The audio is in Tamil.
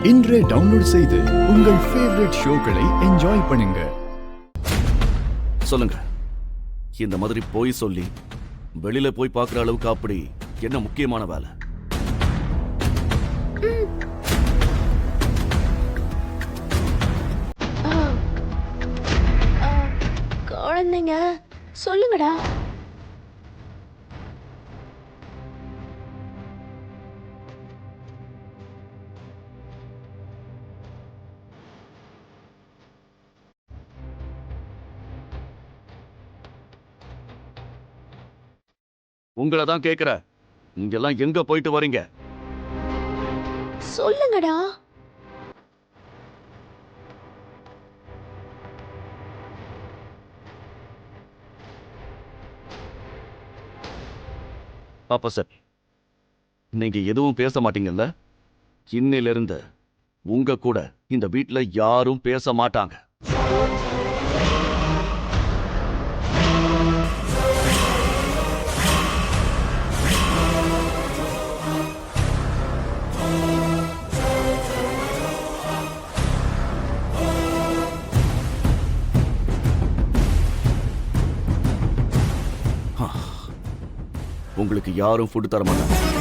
இன்றே டவுன்லோட் செய்து உங்கள் ஃபேவரட் ஷோக்களை என்ஜாய் பண்ணுங்க. சொல்லுங்க, இந்த மாதிரி போய் சொல்லி வெளியில போய் பார்க்குற அளவுக்கு அப்படி என்ன முக்கியமான வேலை? குழந்தைங்க சொல்லுங்கடா. உங்களை தான் கேட்கிற. இங்கெல்லாம் எங்க போயிட்டு வரீங்க? சொல்லுங்கடா. பாப்பா சார், நீங்க எதுவும் பேச மாட்டீங்கல்ல? இன்னிலிருந்து உங்க கூட இந்த வீட்ல யாரும் பேச மாட்டாங்க. உங்களுக்கு யாரும் ஃபுட் தர மாட்டாங்க.